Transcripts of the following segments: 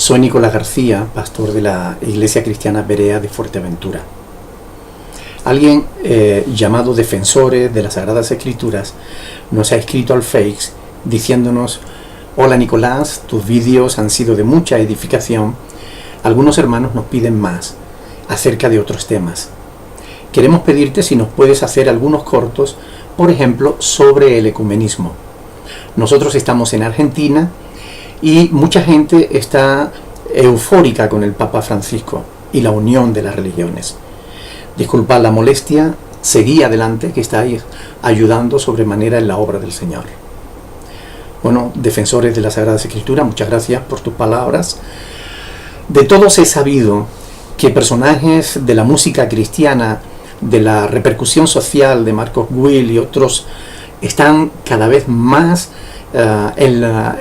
Soy Nicolás García, pastor de la Iglesia Cristiana Berea de Fuerteventura. Alguien llamado Defensores de las Sagradas Escrituras nos ha escrito al Face diciéndonos: hola Nicolás, tus vídeos han sido de mucha edificación. Algunos hermanos nos piden más acerca de otros temas. Queremos pedirte si nos puedes hacer algunos cortos, por ejemplo, sobre el ecumenismo. Nosotros estamos en Argentina y mucha gente está eufórica con el Papa Francisco y la unión de las religiones. Disculpad la molestia, seguí adelante, que estáis ayudando sobremanera en la obra del Señor. Bueno, Defensores de la Sagrada Escritura, muchas gracias por tus palabras. De todos he sabido que personajes de la música cristiana, de la repercusión social de Marcos Witt y otros, están cada vez más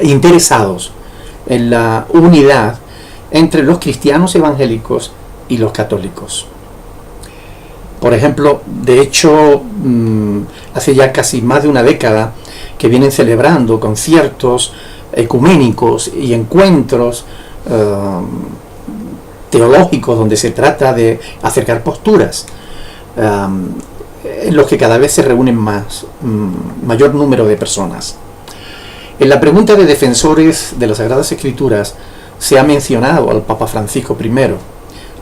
interesados en la unidad entre los cristianos evangélicos y los católicos. Por ejemplo, de hecho, hace ya casi más de una década que vienen celebrando conciertos ecuménicos y encuentros teológicos donde se trata de acercar posturas, en los que cada vez se reúnen mayor número de personas. En la pregunta de Defensores de las Sagradas Escrituras se ha mencionado al Papa Francisco I.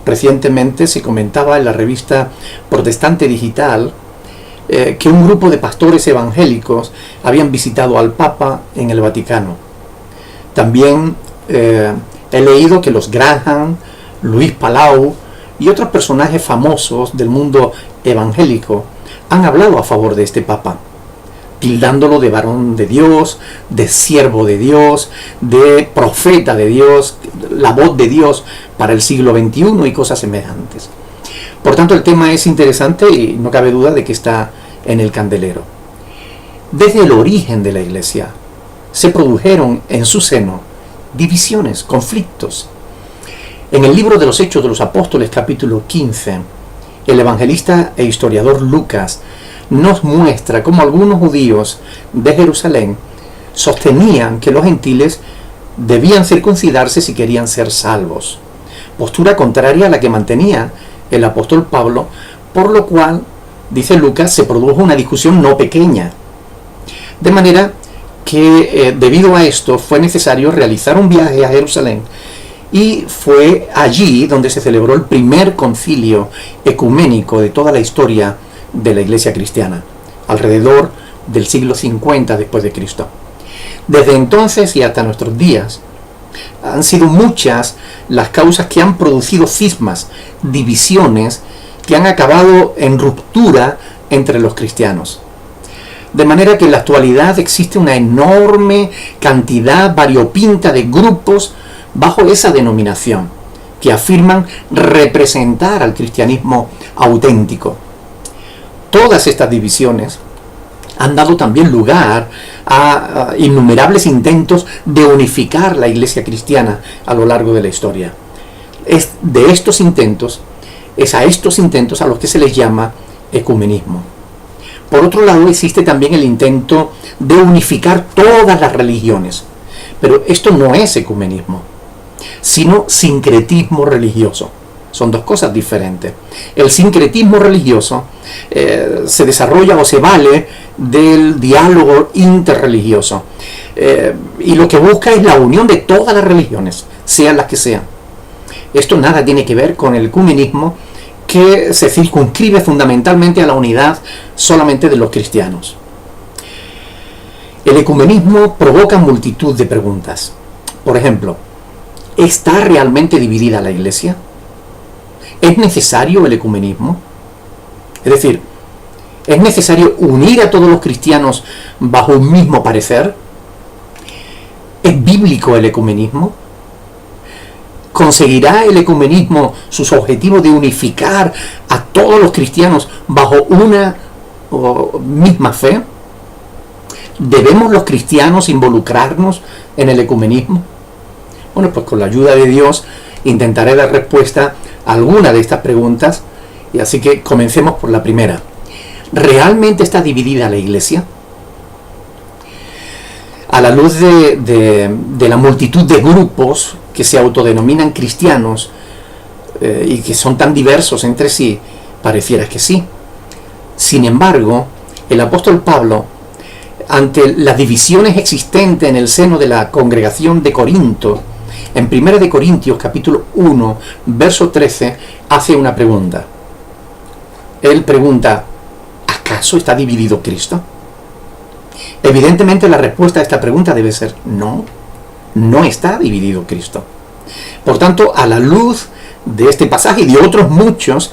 Recientemente se comentaba en la revista Protestante Digital que un grupo de pastores evangélicos habían visitado al Papa en el Vaticano. También he leído que los Graham, Luis Palau y otros personajes famosos del mundo evangélico han hablado a favor de este Papa, tildándolo de varón de Dios, de siervo de Dios, de profeta de Dios, la voz de Dios para el siglo XXI y cosas semejantes. Por tanto, el tema es interesante y no cabe duda de que está en el candelero. Desde el origen de la Iglesia se produjeron en su seno divisiones, conflictos. En el libro de los Hechos de los Apóstoles, capítulo 15, el evangelista e historiador Lucas nos muestra cómo algunos judíos de Jerusalén sostenían que los gentiles debían circuncidarse si querían ser salvos, postura contraria a la que mantenía el apóstol Pablo, por lo cual, dice Lucas, se produjo una discusión no pequeña. De manera que debido a esto fue necesario realizar un viaje a Jerusalén, y fue allí donde se celebró el primer concilio ecuménico de toda la historia de la Iglesia cristiana, alrededor del siglo 50 después de Cristo. Desde entonces y hasta nuestros días han sido muchas las causas que han producido cismas, divisiones que han acabado en ruptura entre los cristianos. De manera que en la actualidad existe una enorme cantidad variopinta de grupos bajo esa denominación que afirman representar al cristianismo auténtico. Todas estas divisiones han dado también lugar a innumerables intentos de unificar la Iglesia cristiana a lo largo de la historia. Es a estos intentos a los que se les llama ecumenismo. Por otro lado, existe también el intento de unificar todas las religiones, pero esto no es ecumenismo, sino sincretismo religioso. Son dos cosas diferentes. El sincretismo religioso se desarrolla o se vale del diálogo interreligioso y lo que busca es la unión de todas las religiones, sean las que sean. Esto nada tiene que ver con el ecumenismo, que se circunscribe fundamentalmente a la unidad solamente de los cristianos. El ecumenismo provoca multitud de preguntas. Por ejemplo, ¿está realmente dividida la Iglesia? ¿Es necesario el ecumenismo? Es decir, ¿es necesario unir a todos los cristianos bajo un mismo parecer? ¿Es bíblico el ecumenismo? ¿Conseguirá el ecumenismo sus objetivos de unificar a todos los cristianos bajo una misma fe? ¿Debemos los cristianos involucrarnos en el ecumenismo? Bueno, pues con la ayuda de Dios intentaré dar respuesta a alguna de estas preguntas, y así que comencemos por la primera. ¿Realmente está dividida la Iglesia? a la luz de la multitud de grupos que se autodenominan cristianos y que son tan diversos entre sí, pareciera que sí. Sin embargo, el apóstol Pablo, ante las divisiones existentes en el seno de la congregación de Corinto, en 1 de Corintios capítulo 1, verso 13, hace una pregunta. Él pregunta, ¿acaso está dividido Cristo? Evidentemente la respuesta a esta pregunta debe ser no, no está dividido Cristo. Por tanto, a la luz de este pasaje y de otros muchos,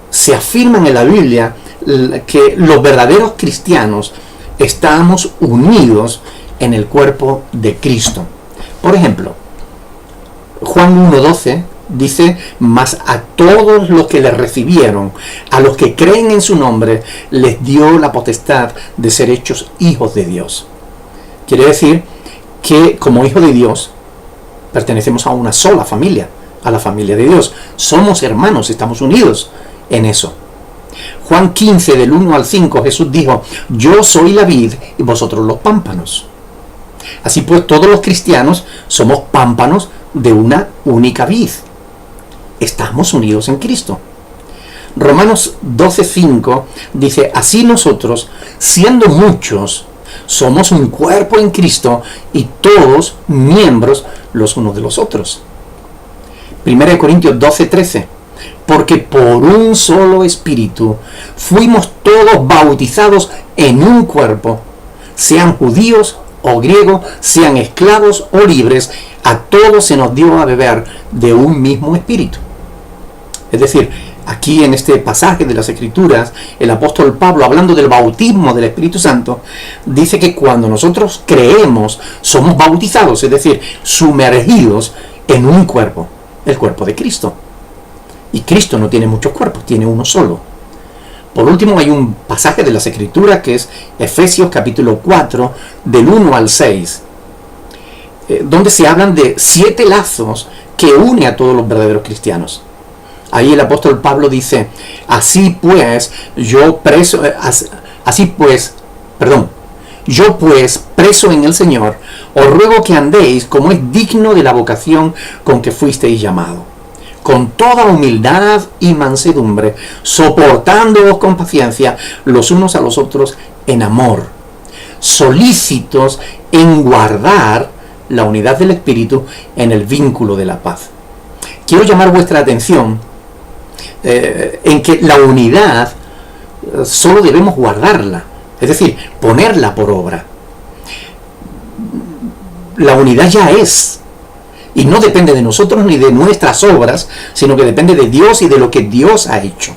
se afirman en la Biblia que los verdaderos cristianos estamos unidos en el cuerpo de Cristo. Por ejemplo, Juan 1:12 dice, mas a todos los que le recibieron, a los que creen en su nombre, les dio la potestad de ser hechos hijos de Dios. Quiere decir que como hijos de Dios pertenecemos a una sola familia, a la familia de Dios. Somos hermanos, estamos unidos en eso. Juan 15, del 1 al 5, Jesús dijo, yo soy la vid y vosotros los pámpanos. Así pues, todos los cristianos somos pámpanos de una única vid. Estamos unidos en Cristo. Romanos 12:5 dice, así nosotros, siendo muchos, somos un cuerpo en Cristo y todos miembros los unos de los otros. 1 Corintios 12:13, porque por un solo espíritu fuimos todos bautizados en un cuerpo, sean judíos o griegos, sean esclavos o libres, a todos se nos dio a beber de un mismo espíritu. Es decir, aquí en este pasaje de las Escrituras, el apóstol Pablo, hablando del bautismo del Espíritu Santo, dice que cuando nosotros creemos, somos bautizados, es decir, sumergidos en un cuerpo, el cuerpo de Cristo. Y Cristo no tiene muchos cuerpos, tiene uno solo. Por último, hay un pasaje de las Escrituras que es Efesios capítulo 4, del 1 al 6, donde se hablan de 7 lazos que une a todos los verdaderos cristianos. Ahí el apóstol Pablo dice, yo pues, preso en el Señor, os ruego que andéis como es digno de la vocación con que fuisteis llamado, con toda humildad y mansedumbre, soportándoos con paciencia los unos a los otros en amor, solícitos en guardar la unidad del Espíritu en el vínculo de la paz. Quiero llamar vuestra atención en que la unidad solo debemos guardarla, es decir, ponerla por obra. La unidad ya es, y no depende de nosotros ni de nuestras obras, sino que depende de Dios y de lo que Dios ha hecho.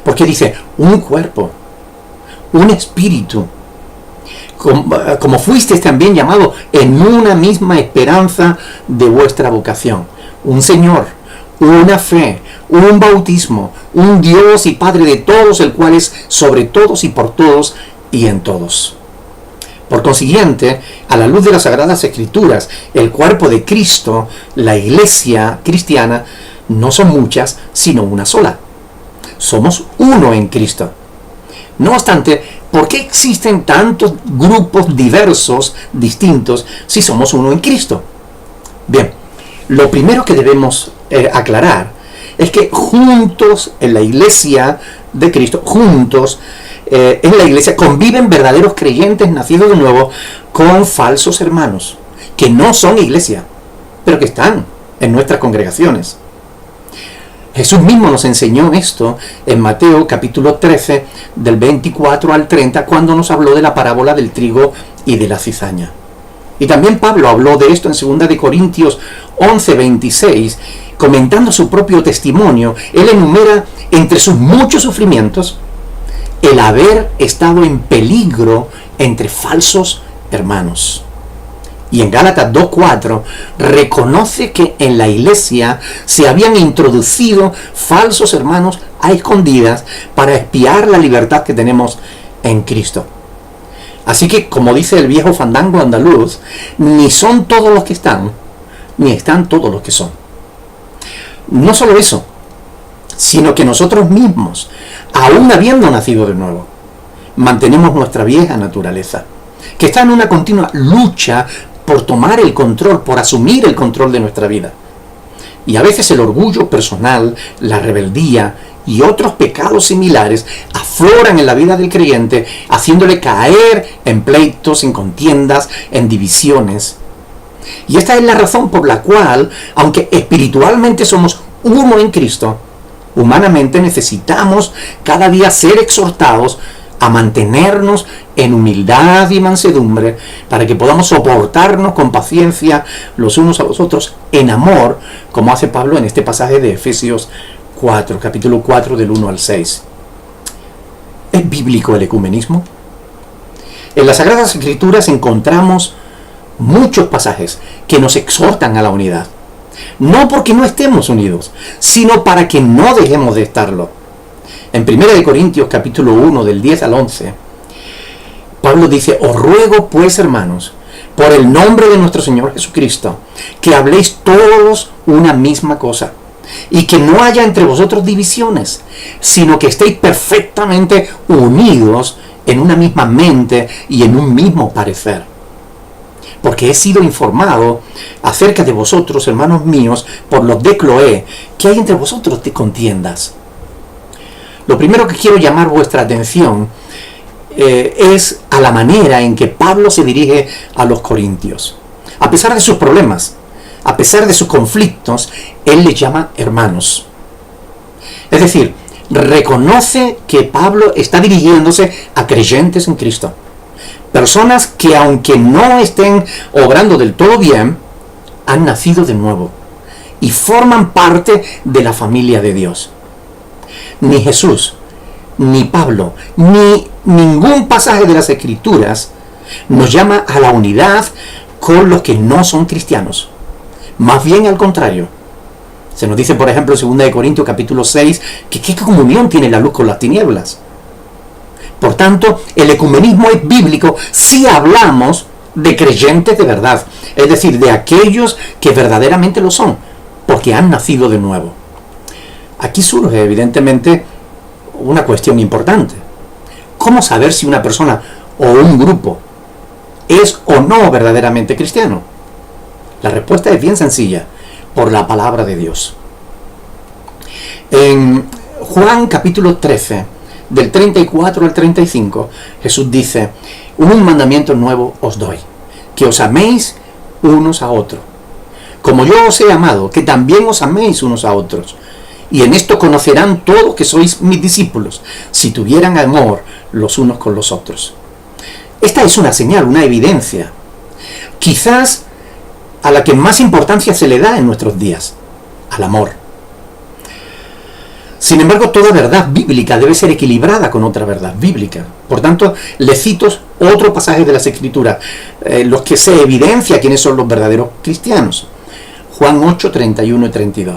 Porque dice, un cuerpo, un espíritu, como fuisteis también llamados en una misma esperanza de vuestra vocación, un Señor, una fe, un bautismo, un Dios y Padre de todos, el cual es sobre todos y por todos y en todos. Por consiguiente, a la luz de las Sagradas Escrituras, el cuerpo de Cristo, la iglesia cristiana, no son muchas, sino una sola. Somos uno en Cristo. No obstante, ¿por qué existen tantos grupos diversos, distintos, si somos uno en Cristo? Bien, lo primero que debemos aclarar es que juntos en la iglesia de Cristo, juntos en la iglesia conviven verdaderos creyentes nacidos de nuevo con falsos hermanos, que no son iglesia, pero que están en nuestras congregaciones. Jesús mismo nos enseñó esto en Mateo capítulo 13, del 24 al 30, cuando nos habló de la parábola del trigo y de la cizaña. Y también Pablo habló de esto en 2 de Corintios 11, 26, comentando su propio testimonio. Él enumera entre sus muchos sufrimientos el haber estado en peligro entre falsos hermanos. Y en Gálatas 2:4 reconoce que en la iglesia se habían introducido falsos hermanos a escondidas para espiar la libertad que tenemos en Cristo. Así que, como dice el viejo fandango andaluz, ni son todos los que están, ni están todos los que son. No solo eso, sino que nosotros mismos, aún habiendo nacido de nuevo, mantenemos nuestra vieja naturaleza. que está en una continua lucha por tomar el control, por asumir el control de nuestra vida. Y a veces el orgullo personal, la rebeldía y otros pecados similares afloran en la vida del creyente, haciéndole caer en pleitos, en contiendas, en divisiones. Y esta es la razón por la cual, aunque espiritualmente somos uno en Cristo, humanamente necesitamos cada día ser exhortados a mantenernos en humildad y mansedumbre para que podamos soportarnos con paciencia los unos a los otros en amor, como hace Pablo en este pasaje de Efesios 4, capítulo 4 del 1 al 6. ¿Es bíblico el ecumenismo? En las Sagradas Escrituras encontramos muchos pasajes que nos exhortan a la unidad. No porque no estemos unidos, sino para que no dejemos de estarlo. En 1 Corintios capítulo 1 del 10 al 11, Pablo dice: os ruego pues, hermanos, por el nombre de nuestro Señor Jesucristo, que habléis todos una misma cosa, y que no haya entre vosotros divisiones, sino que estéis perfectamente unidos en una misma mente y en un mismo parecer. Porque he sido informado acerca de vosotros, hermanos míos, por los de Cloé, que hay entre vosotros de contiendas. Lo primero que quiero llamar vuestra atención es a la manera en que Pablo se dirige a los corintios. A pesar de sus problemas, a pesar de sus conflictos, él les llama hermanos. Es decir, reconoce que Pablo está dirigiéndose a creyentes en Cristo. Personas que, aunque no estén obrando del todo bien, han nacido de nuevo y forman parte de la familia de Dios. Ni Jesús, ni Pablo, ni ningún pasaje de las Escrituras nos llama a la unidad con los que no son cristianos. Más bien al contrario. Se nos dice, por ejemplo, en 2 Corintios capítulo 6, que qué comunión tiene la luz con las tinieblas. Por tanto, el ecumenismo es bíblico si hablamos de creyentes de verdad, es decir, de aquellos que verdaderamente lo son, porque han nacido de nuevo. Aquí surge, evidentemente, una cuestión importante. ¿Cómo saber si una persona o un grupo es o no verdaderamente cristiano? La respuesta es bien sencilla: por la palabra de Dios. En Juan capítulo 13, del 34 al 35, Jesús dice: un mandamiento nuevo os doy, que os améis unos a otros, como yo os he amado, que también os améis unos a otros. Y en esto conocerán todos que sois mis discípulos, si tuvieran amor los unos con los otros. Esta es una señal, una evidencia, quizás a la que más importancia se le da en nuestros días: al amor. Sin embargo, toda verdad bíblica debe ser equilibrada con otra verdad bíblica. Por tanto, le cito otro pasaje de las Escrituras, los que se evidencia quiénes son los verdaderos cristianos. Juan 8, 31 y 32.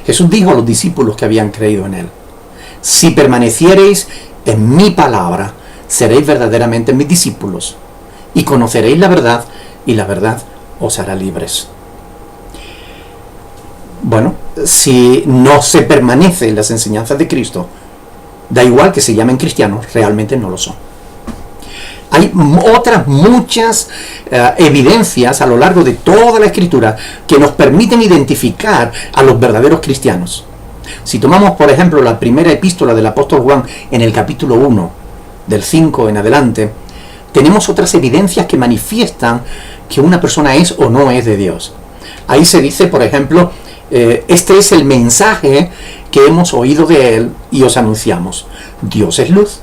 Jesús dijo a los discípulos que habían creído en él: si permaneciereis en mi palabra, seréis verdaderamente mis discípulos, y conoceréis la verdad, y la verdad os hará libres. Bueno, si no se permanece en las enseñanzas de Cristo, da igual que se llamen cristianos, realmente no lo son. Hay otras muchas evidencias a lo largo de toda la Escritura que nos permiten identificar a los verdaderos cristianos. Si tomamos, por ejemplo, la primera epístola del apóstol Juan en el capítulo 1, del 5 en adelante, tenemos otras evidencias que manifiestan que una persona es o no es de Dios. Ahí se dice, por ejemplo, este es el mensaje que hemos oído de él y os anunciamos: Dios es luz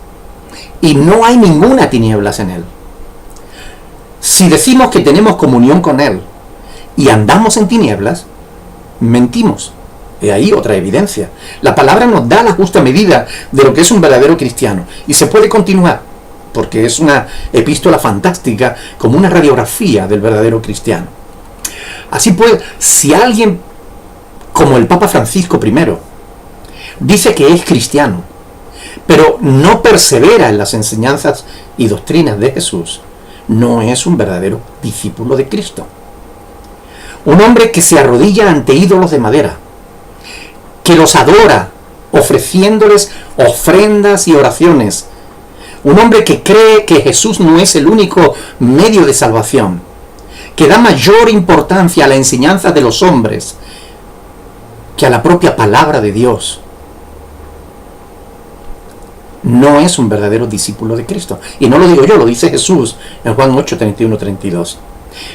y no hay ninguna tinieblas en él. Si decimos que tenemos comunión con él y andamos en tinieblas, mentimos. He ahí otra evidencia. La palabra nos da la justa medida de lo que es un verdadero cristiano. Y se puede continuar, porque es una epístola fantástica, como una radiografía del verdadero cristiano. Así pues, si alguien, como el Papa Francisco I, dice que es cristiano, pero no persevera en las enseñanzas y doctrinas de Jesús, no es un verdadero discípulo de Cristo. Un hombre que se arrodilla ante ídolos de madera, que los adora, ofreciéndoles ofrendas y oraciones, Un hombre que cree que Jesús no es el único medio de salvación, que da mayor importancia a la enseñanza de los hombres que a la propia palabra de Dios, no es un verdadero discípulo de Cristo. Y no lo digo yo, lo dice Jesús en Juan 8, 31, 32.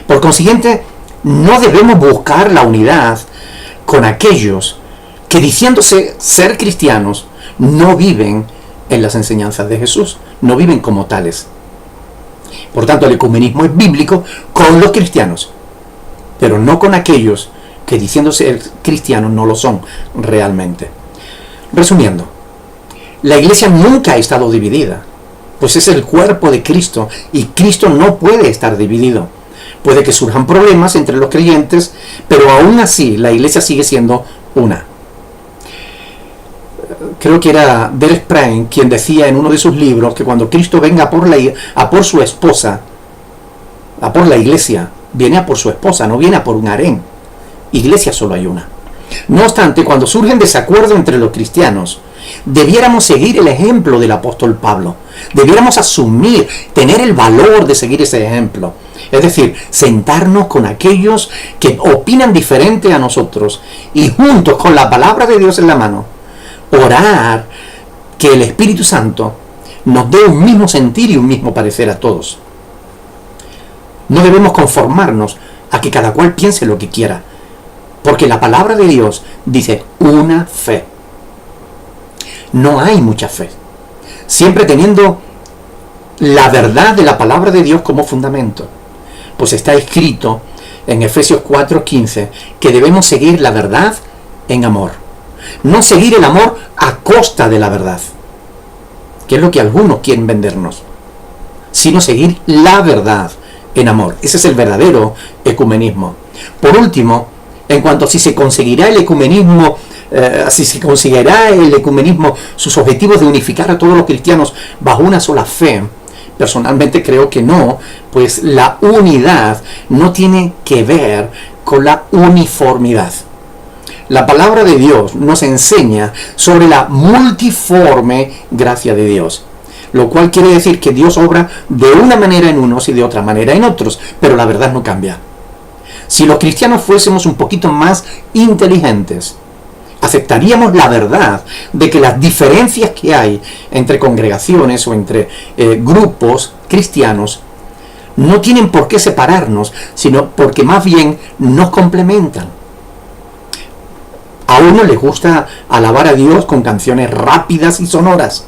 Por consiguiente, no debemos buscar la unidad con aquellos que, diciéndose ser cristianos, no viven en las enseñanzas de Jesús, no viven como tales. Por tanto, el ecumenismo es bíblico con los cristianos, pero no con aquellos que, diciendo ser cristianos, no lo son realmente. Resumiendo, la iglesia nunca ha estado dividida, pues es el cuerpo de Cristo y Cristo no puede estar dividido. Puede que surjan problemas entre los creyentes, pero aún así la iglesia sigue siendo una. Creo que era Derek Prince quien decía en uno de sus libros que cuando Cristo venga a por su esposa, a por la iglesia, viene a por su esposa, no viene a por un harén. Iglesia solo hay una. No obstante, cuando surgen desacuerdos entre los cristianos, debiéramos seguir el ejemplo del apóstol Pablo. Debiéramos asumir, tener el valor de seguir ese ejemplo. Es decir, sentarnos con aquellos que opinan diferente a nosotros y juntos con la palabra de Dios en la mano, orar que el Espíritu Santo nos dé un mismo sentir y un mismo parecer a todos. No debemos conformarnos a que cada cual piense lo que quiera, porque la palabra de Dios dice una fe. No hay mucha fe, siempre teniendo la verdad de la palabra de Dios como fundamento, pues está escrito en Efesios 4:15 que debemos seguir la verdad en amor, no seguir el amor a costa de la verdad, que es lo que algunos quieren vendernos, sino seguir la verdad en amor. Ese es el verdadero ecumenismo. Por último, en cuanto a si se conseguirá el ecumenismo, sus objetivos de unificar a todos los cristianos bajo una sola fe, personalmente creo que no, pues la unidad no tiene que ver con la uniformidad. La palabra de Dios nos enseña sobre la multiforme gracia de Dios, lo cual quiere decir que Dios obra de una manera en unos y de otra manera en otros, pero la verdad no cambia. Si los cristianos fuésemos un poquito más inteligentes, aceptaríamos la verdad de que las diferencias que hay entre congregaciones o entre grupos cristianos no tienen por qué separarnos, sino porque más bien nos complementan. A unos les gusta alabar a Dios con canciones rápidas y sonoras,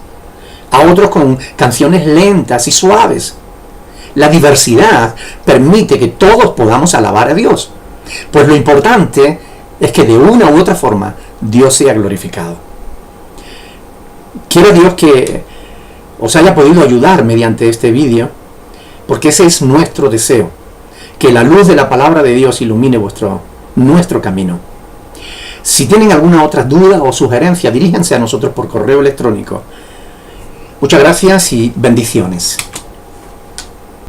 a otros con canciones lentas y suaves. La diversidad permite que todos podamos alabar a Dios, pues lo importante es que de una u otra forma Dios sea glorificado. Quiero a Dios que os haya podido ayudar mediante este vídeo, porque ese es nuestro deseo, que la luz de la palabra de Dios ilumine nuestro camino. Si tienen alguna otra duda o sugerencia, diríjanse a nosotros por correo electrónico. Muchas gracias y bendiciones.